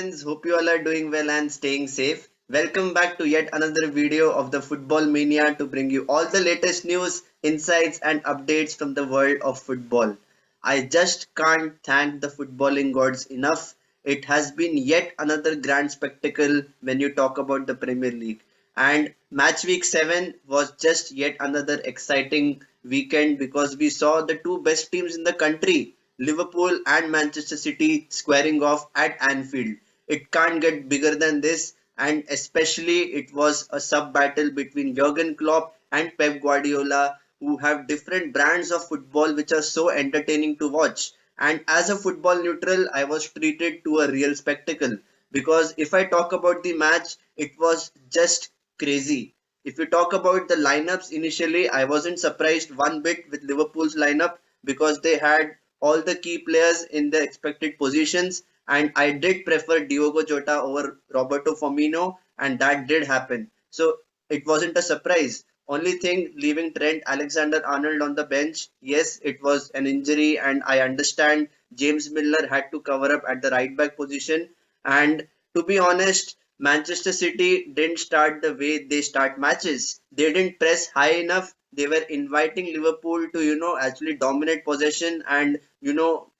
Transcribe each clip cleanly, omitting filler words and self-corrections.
friends, hope you all are doing well and staying safe. Welcome back to yet another video of the Football Mania to bring you all the latest news, insights, and updates from the world of football. I just can't thank the footballing gods enough. It has been yet another grand spectacle when you talk about the Premier League. And match week 7 was just yet another exciting weekend because we saw the two best teams in the country, Liverpool and Manchester City, squaring off at Anfield. It can't get bigger than this, and especially it was a sub battle between Jurgen Klopp and Pep Guardiola, who have different brands of football which are so entertaining to watch. And as a football neutral, I was treated to a real spectacle because if I talk about the match, it was just crazy. If you talk about the lineups initially, I wasn't surprised one bit with Liverpool's lineup because they had all the key players in the expected positions, and I did prefer Diogo Jota over Roberto Firmino, and that did happen. So it wasn't a surprise. Only thing leaving Trent Alexander Arnold on the bench, yes, it was an injury, and I understand James Milner had to cover up at the right back position. And to be honest, Manchester City didn't start the way they start matches. They didn't press high enough. They were inviting Liverpool to, actually dominate possession and,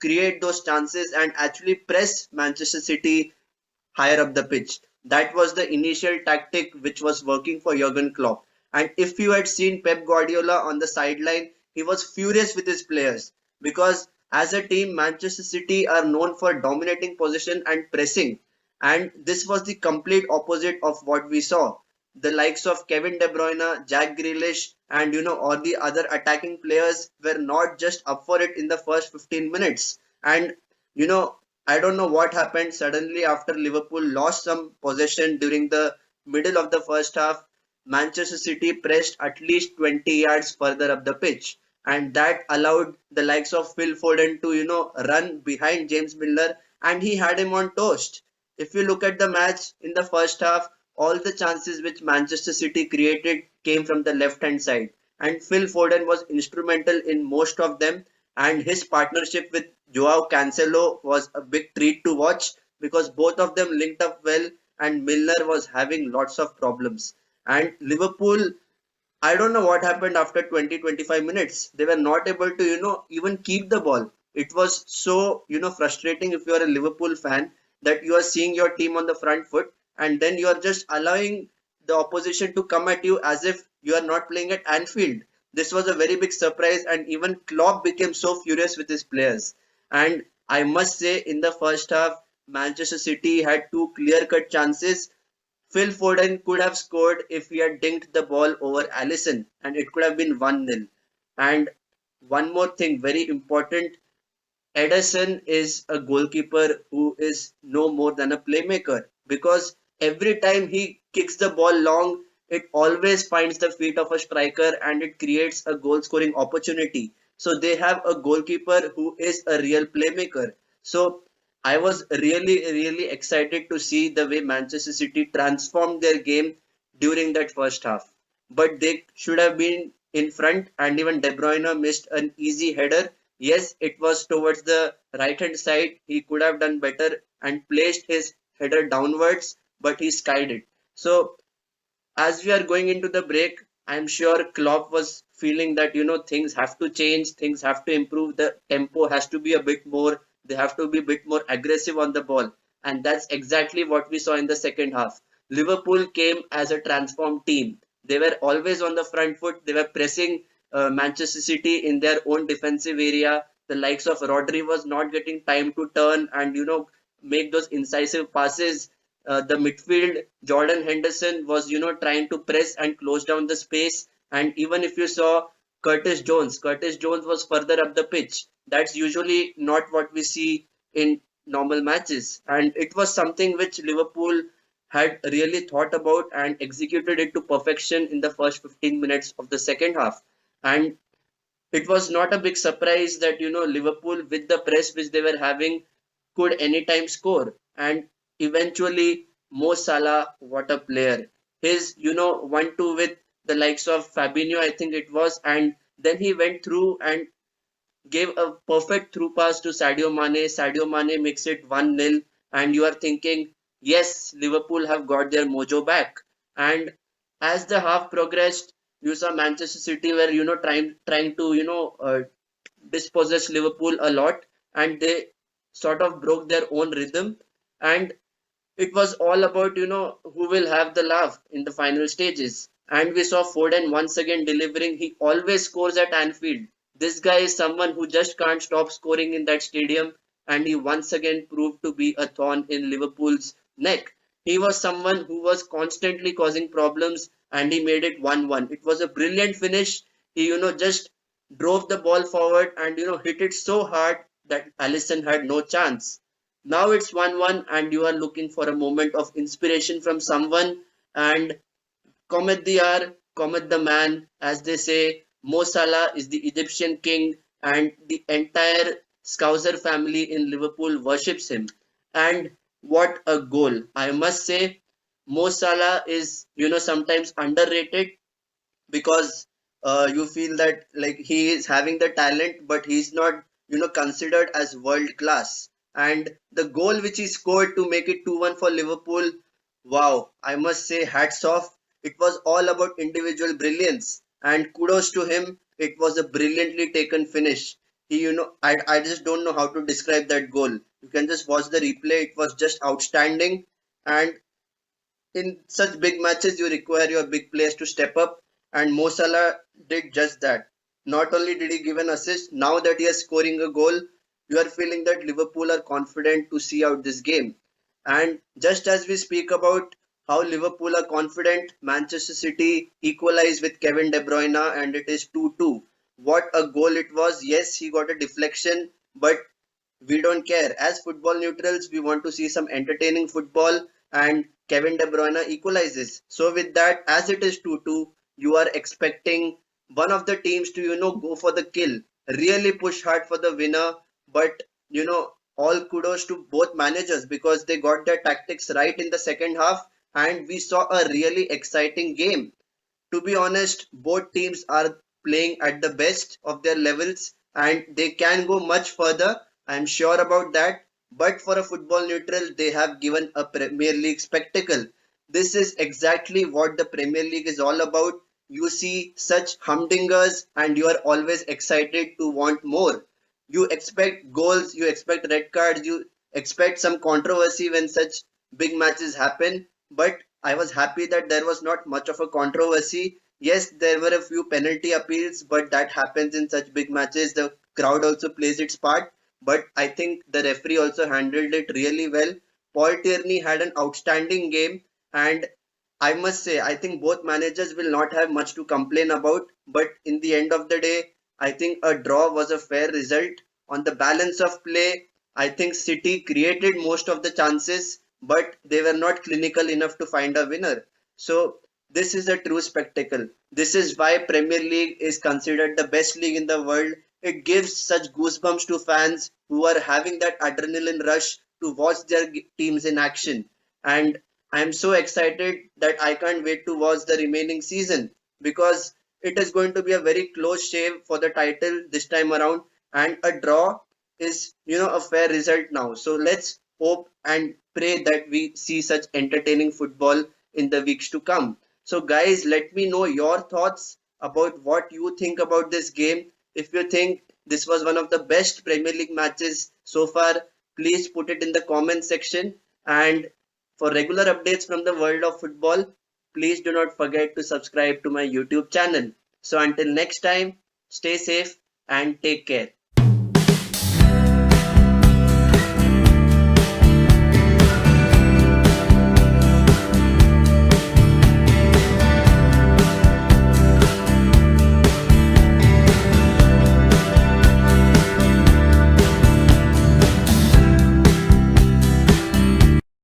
create those chances and actually press Manchester City higher up the pitch. That was the initial tactic which was working for Jurgen Klopp. And if you had seen Pep Guardiola on the sideline, he was furious with his players because as a team, Manchester City are known for dominating possession and pressing. And this was the complete opposite of what we saw. The likes of Kevin De Bruyne, Jack Grealish, and all the other attacking players were not just up for it in the first 15 minutes. And you know, I don't know what happened suddenly after Liverpool lost some possession during the middle of the first half. Manchester City pressed at least 20 yards further up the pitch, and that allowed the likes of Phil Foden to run behind James Milner, and he had him on toast. If you look at the match in the first half, all the chances which Manchester City created came from the left hand side, and Phil Foden was instrumental in most of them, and his partnership with Joao Cancelo was a big treat to watch because both of them linked up well, and Milner was having lots of problems. And Liverpool, I don't know what happened after 20-25 minutes. They were not able to, even keep the ball. It was so, frustrating if you are a Liverpool fan that you are seeing your team on the front foot and then you are just allowing the opposition to come at you as if you are not playing at Anfield. This was a very big surprise, and even Klopp became so furious with his players. And I must say, in the first half, Manchester City had two clear-cut chances. Phil Foden could have scored if he had dinked the ball over Allison, and it could have been 1-0. And one more thing, very important, Ederson is a goalkeeper who is no more than a playmaker because every time he kicks the ball long, it always finds the feet of a striker and it creates a goal scoring opportunity. So they have a goalkeeper who is a real playmaker. So I was really excited to see the way Manchester City transformed their game during that first half. But they should have been in front, and even De Bruyne missed an easy header. Yes, it was towards the right hand side. He could have done better and placed his header downwards, but he skied it. So as we are going into the break, I'm sure Klopp was feeling that things have to change, things have to improve, the tempo has to be a bit more, they have to be a bit more aggressive on the ball, and that's exactly what we saw in the second half. Liverpool came as a transformed team. They were always on the front foot. They were pressing Manchester City in their own defensive area. The likes of Rodri was not getting time to turn and make those incisive passes. The midfield, Jordan Henderson was trying to press and close down the space. And even if you saw Curtis Jones was further up the pitch. That's usually not what we see in normal matches. And it was something which Liverpool had really thought about and executed it to perfection in the first 15 minutes of the second half. And it was not a big surprise that Liverpool, with the press which they were having, could anytime score. And eventually, Mo Salah, what a player! His 1-2 with the likes of Fabinho, I think it was, and then he went through and gave a perfect through pass to Sadio Mane. Sadio Mane makes it 1-0, and you are thinking yes, Liverpool have got their mojo back. And as the half progressed, you saw Manchester City were trying to dispossess Liverpool a lot, and they sort of broke their own rhythm. And it was all about who will have the laugh in the final stages. And we saw Foden once again delivering. He always scores at Anfield. This guy is someone who just can't stop scoring in that stadium, and he once again proved to be a thorn in Liverpool's neck. He was someone who was constantly causing problems, and he made it 1-1. It was a brilliant finish. He just drove the ball forward and hit it so hard that Alisson had no chance. Now it's 1-1 and you are looking for a moment of inspiration from someone, and Comet the hour, Comet the man, as they say, Mo Salah is the Egyptian king and the entire Scouser family in Liverpool worships him. And what a goal. I must say, Mo Salah is, sometimes underrated because you feel that like he is having the talent but he's not considered as world class. And the goal which he scored to make it 2-1 for Liverpool, wow, I must say hats off. It was all about individual brilliance and kudos to him. It was a brilliantly taken finish. He I just don't know how to describe that goal. You can just watch the replay. It was just outstanding. And in such big matches, you require your big players to step up, and Mo Salah did just that. Not only did he give an assist, now that he is scoring a goal, you are feeling that Liverpool are confident to see out this game. And just as we speak about how Liverpool are confident, Manchester City equalized with Kevin De Bruyne and it is 2-2. What a goal it was. Yes, he got a deflection, but we don't care. As football neutrals, we want to see some entertaining football, and Kevin De Bruyne equalizes. So with that, as it is 2-2, you are expecting one of the teams to go for the kill, really push hard for the winner. But all kudos to both managers because they got their tactics right in the second half, and we saw a really exciting game. To be honest, both teams are playing at the best of their levels and they can go much further. I'm sure about that. But for a football neutral, they have given a Premier League spectacle. This is exactly what the Premier League is all about. You see such humdingers and you are always excited to want more. You expect goals, you expect red cards, you expect some controversy when such big matches happen. But I was happy that there was not much of a controversy. Yes, there were a few penalty appeals, but that happens in such big matches. The crowd also plays its part. But I think the referee also handled it really well. Paul Tierney had an outstanding game, and I must say, I think both managers will not have much to complain about. But in the end of the day, I think a draw was a fair result. On the balance of play, I think City created most of the chances, but they were not clinical enough to find a winner. So this is a true spectacle. This is why Premier League is considered the best league in the world. It gives such goosebumps to fans who are having that adrenaline rush to watch their teams in action. And I'm so excited that I can't wait to watch the remaining season because it is going to be a very close shave for the title this time around, and a draw is a fair result now. So let's hope and pray that we see such entertaining football in the weeks to come. So guys, let me know your thoughts about what you think about this game. If you think this was one of the best Premier League matches so far, please put it in the comment section. And for regular updates from the world of football, please do not forget to subscribe to my YouTube channel. So until next time, stay safe and take care.